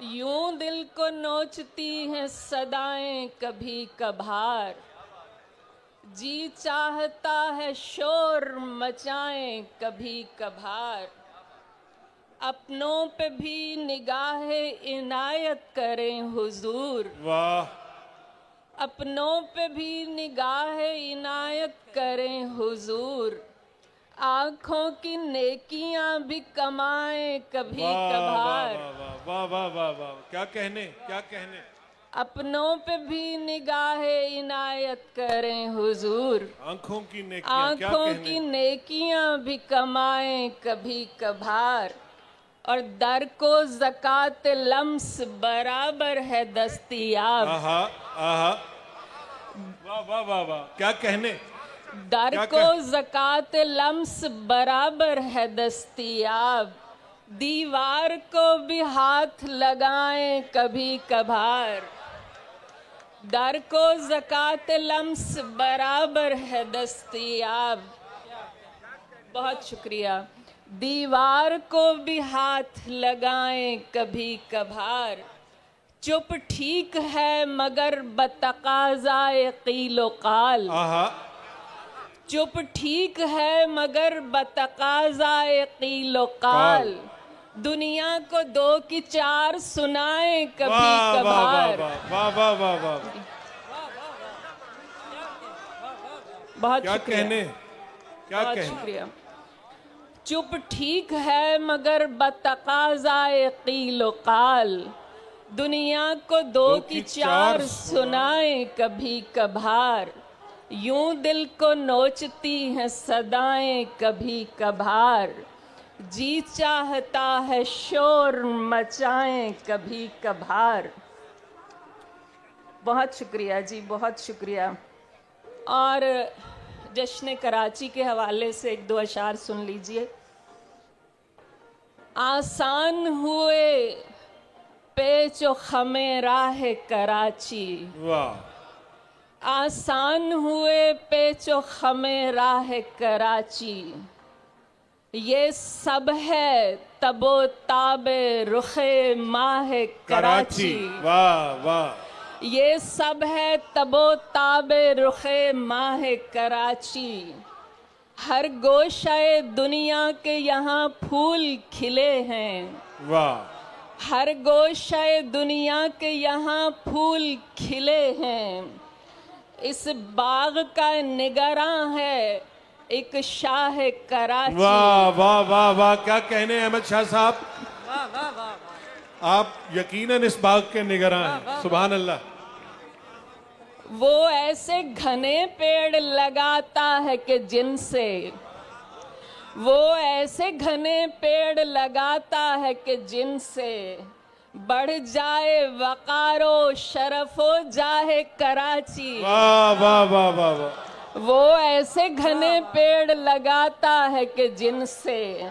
यूं दिल को नोचती हैं सदाएं कभी कभार, जी चाहता है शोर मचाएं कभी कभार। अपनों पे भी निगाहे इनायत करें हुजूर, वाह। अपनों पे भी निगाहे इनायत करें हुजूर। आंखों की नेकियां भी कमाएं कभी वाह कभार। वाह वाह वाह वाह वाह वाह, क्या कहने क्या कहने। अपनों पे भी निगाहे इनायत करें हुजूर, आंखों की नेकियां क्या आंखों कहने। की नेकियां भी कमाएं कभी कभार। और दर को ज़कात लम्स बराबर है दस्तयाब, आहा आहा, वाह वाह वाह वाह, क्या कहने। दर क्या को कह- ज़कात लम्स बराबर है दस्तयाब। दीवार को भी हाथ लगाएं कभी कभार, दर को ज़कात लम्स बराबर है दस्तयाब। बहुत शुक्रिया। दीवार को भी हाथ लगाएं कभी कभार। चुप ठीक है मगर बतकाज़ाए क़ीलो क़ाल, आहा, चुप ठीक है मगर बतकाज़ाए क़ीलो क़ाल। दुनिया को दो की चार सुनाए कभी वाह वाह वाह कभार। वाह वाह वाह वाह, बहुत क्या शुक्रिया, कहने क्या बहुत कहने। शुक्रिया। चुप ठीक है मगर बतकाज़ाए क़ीलो क़ाल। दुनिया को दो की चार सुनाए कभी कभार। यूं दिल को नोचती हैं सदाएं कभी कभार। जी चाहता है शोर मचाएं कभी कभार। बहुत शुक्रिया जी, बहुत शुक्रिया। और जश्न कराची के हवाले से एक दो अशार सुन लीजिए। आसान हुए पेचो खमे राह कराची, वाह, आसान हुए पेचो खमे राह कराची। ये सब है तबो ताबे रुखे माह कराची, वाह वाह, ये सब है तबो ताबे रुखे माह कराची। हर गोशाए दुनिया के यहाँ फूल खिले हैं, वाह, हर गोशाए दुनिया के यहाँ फूल खिले हैं। इस बाग का निगरां है एक शाह कराची। वाह वाह वाह वाह, क्या कहने अहमद शाह साहब। आप यकीनन इस बाग के निगरां हैं, सुभान अल्लाह। वो ऐसे घने पेड़ लगाता है कि जिनसे, वो ऐसे घने पेड़ लगाता है कि जिनसे बढ़ जाए वकारो शरफो जाहे कराची। वाह वाह वाह वाह वाह, वो ऐसे घने पेड़ लगाता है कि जिनसे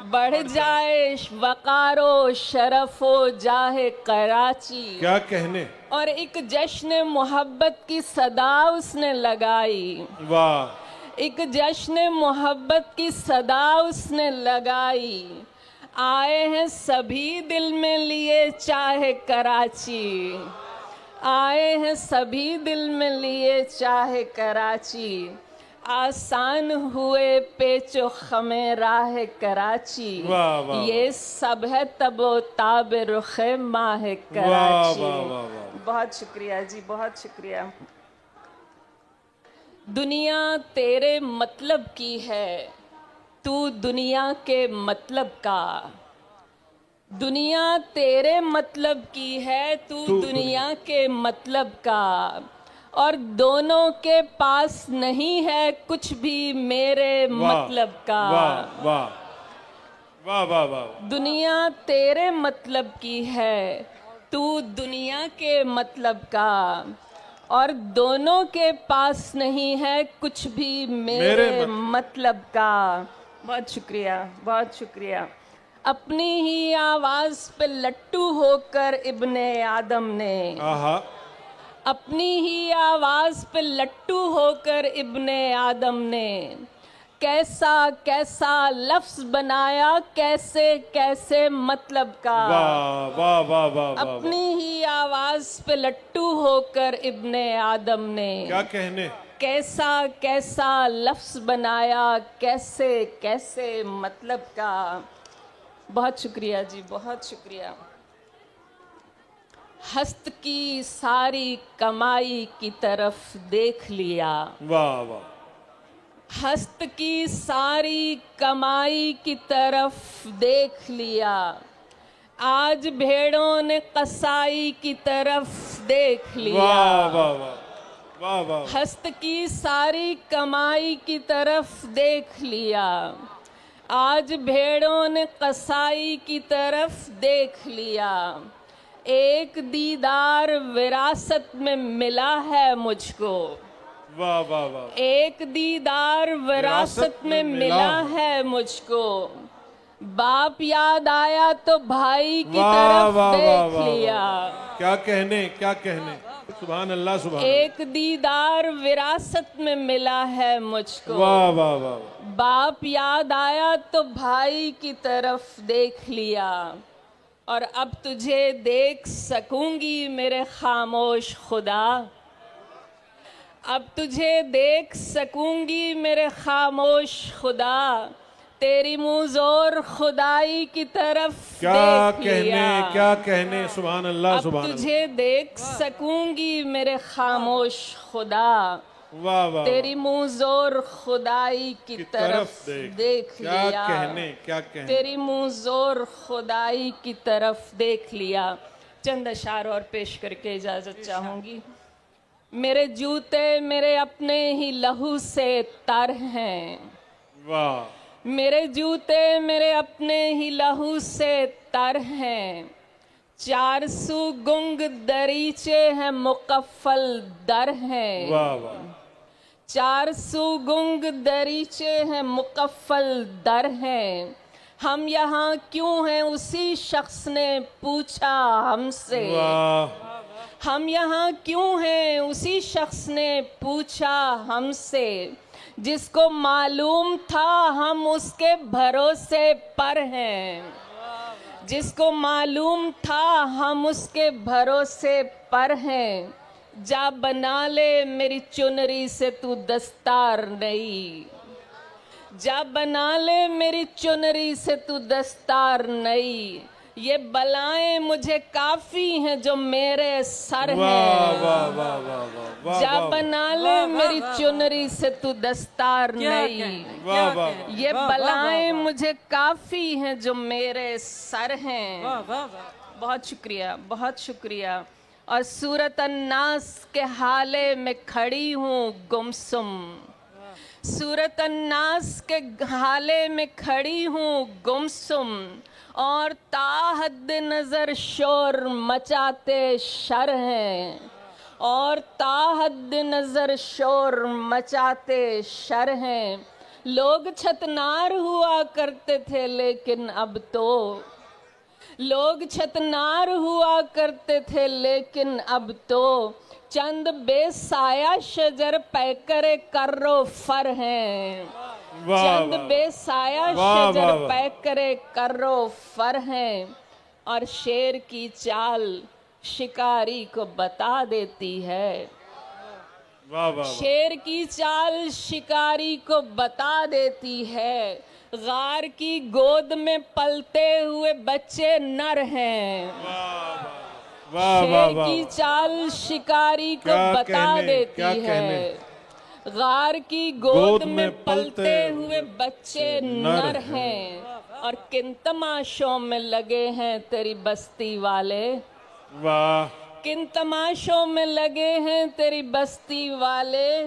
बढ़ जाए वकारो शरफो जाहे कराची। क्या कहने। और एक जश्न मोहब्बत की सदा उसने लगाई, वाह, एक जश्न मोहब्बत की सदा उसने लगाई। आए हैं सभी दिल में लिए चाहे कराची, आए हैं सभी दिल में लिए चाहे कराची। आसान हुए पेचो खमे राह कराची, वाह, वाह, ये सब है तबो ताब रुखे माह वाह कराची। वाह वाह वाह, बहुत शुक्रिया जी, बहुत शुक्रिया। दुनिया तेरे मतलब की है, तू दुनिया के मतलब का। दुनिया तेरे मतलब की है, तू दुनिया के मतलब का। और दोनों के पास नहीं है कुछ भी मेरे मतलब का। वाह वाह वाह वाह वाह, दुनिया तेरे मतलब की है, तू दुनिया के मतलब का। और दोनों के पास नहीं है कुछ भी मेरे मतलब का। बहुत शुक्रिया, बहुत शुक्रिया। अपनी ही आवाज़ पे लट्टू होकर इब्ने आदम ने, आहा, अपनी ही आवाज़ पे लट्टू होकर इब्ने आदम ने कैसा कैसा लफ्ज बनाया, कैसे कैसे मतलब का। वाह वाह वाह वाह वाह। अपनी ही आवाज पे लट्टू होकर इब्ने आदम ने क्या कहने, कैसा कैसा लफ्ज बनाया, कैसे कैसे मतलब का। बहुत शुक्रिया जी, बहुत शुक्रिया। हस्त की सारी कमाई की तरफ देख लिया। वाह वाह। हस्त की सारी कमाई की तरफ देख लिया। आज भेड़ों ने कसाई की तरफ देख लिया। वाह वाह वाह वाह वाह। हस्त की सारी कमाई की तरफ देख लिया। आज भेड़ों ने कसाई की तरफ देख लिया। एक दीदार विरासत में मिला है मुझको। वाह वाह वाह। एक दीदार विरासत में मिला है मुझको। बाप याद आया तो भाई की तरफ देख लिया। क्या कहने, क्या कहने। सुभान अल्लाह, सुभान। एक दीदार विरासत में मिला है मुझको। वाह वाह वाह। बाप याद आया तो भाई की तरफ देख लिया। और अब तुझे देख सकूंगी मेरे खामोश खुदा। अब तुझे देख सकूंगी मेरे खामोश खुदा। तेरी मुंहज़ोर खुदाई की तरफ क्या देख कहने, लिया। क्या कहने। सुभान अल्लाह, अब सुभान तुझे देख सकूंगी मेरे खामोश खुदा। वाह वाह। तेरी मुंहज़ोर खुदाई की तरफ देख क्या लिया। कहने, क्या कहने। तेरी मुंहज़ोर खुदाई की तरफ देख लिया। चंद अशार और पेश करके इजाजत चाहूंगी। मेरे जूते मेरे अपने ही लहू से तर हैं। वाह। मेरे जूते मेरे अपने ही लहू से तर हैं। 400 गुंग दरीचे हैं, मुकफ्फल दर हैं। वाह वाह। 400 गुंग दरीचे हैं, मुकफ्फल दर हैं। हम यहाँ क्यों हैं उसी शख्स ने पूछा हमसे। वाह। हम यहाँ क्यों हैं उसी शख्स ने पूछा हमसे। जिसको मालूम था हम उसके भरोसे पर हैं। जिसको मालूम था हम उसके भरोसे पर हैं। जा बना ले मेरी चुनरी से तू दस्तार नई। जा बना ले मेरी चुनरी से तू दस्तार नई। ये बलाएं मुझे काफी हैं जो मेरे सर हैं। वाह वाह वाह वाह वाह। जा बना ले मेरी चुनरी से तू दस्तार नई। वाह वाह। ये बलाएं मुझे काफी हैं जो मेरे सर हैं। बहुत शुक्रिया, बहुत शुक्रिया। और सूरत अन्नास के हाले में खड़ी हूँ गुमसुम। सूरत अन्नास के हाले में खड़ी हूँ गुमसुम। और ताहद नजर शोर मचाते शर हैं। और ताहद नजर शोर मचाते शर हैं। लोग छतनार हुआ करते थे लेकिन अब तो। लोग छतनार हुआ करते थे लेकिन अब तो। चंद बेसाया शजर पैकरे कर्रो फर हैं। चंद बेसाया शजर पैकरे कर्रो फर हैं। और शेर की चाल शिकारी को बता देती है। शेर की चाल शिकारी को बता देती है। गार की गोद में पलते हुए बच्चे नर हैं। शेर की चाल शिकारी को बता देती है। गार की गोद में पलते हुए बच्चे नर हैं। और किन तमाशों में लगे हैं तेरी बस्ती वाले। वाह। किन तमाशों में लगे हैं तेरी बस्ती वाले।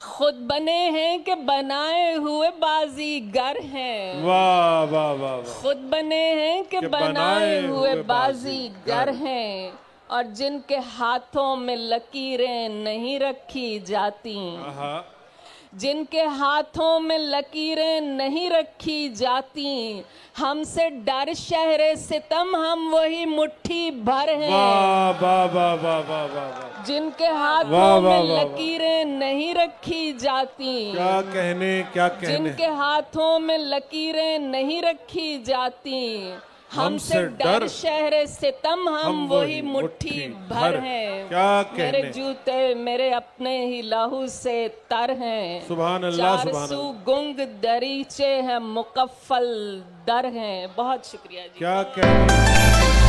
खुद बने हैं कि बनाए हुए बाजीगर हैं। वाह वाह वाह। खुद बने हैं कि बनाए हुए बाजीगर हैं। और जिनके हाथों में लकीरें नहीं रखी जाती। जिनके हाथों में लकीरें नहीं रखी जाती, हमसे डर शहरे सितम हम वही मुट्ठी भर हैं। वाह वाह वाह वाह वाह वाह वाह। जिनके हाथों वाह, वाह, में वाह, लकीरें नहीं रखी जाती, क्या कहने क्या कहने। जिनके हाथों में लकीरें नहीं रखी जाती, हमसे डर शहरे सितम हम वही मुट्ठी भर हैं। क्या मेरे कहने। जूते मेरे अपने ही लहू से तर हैं। सुभान अल्लाह, सुभान 400 अल्लाह। गुंग दरीचे हैं, मुकफ्फल दर हैं। बहुत शुक्रिया जी। क्या कहने।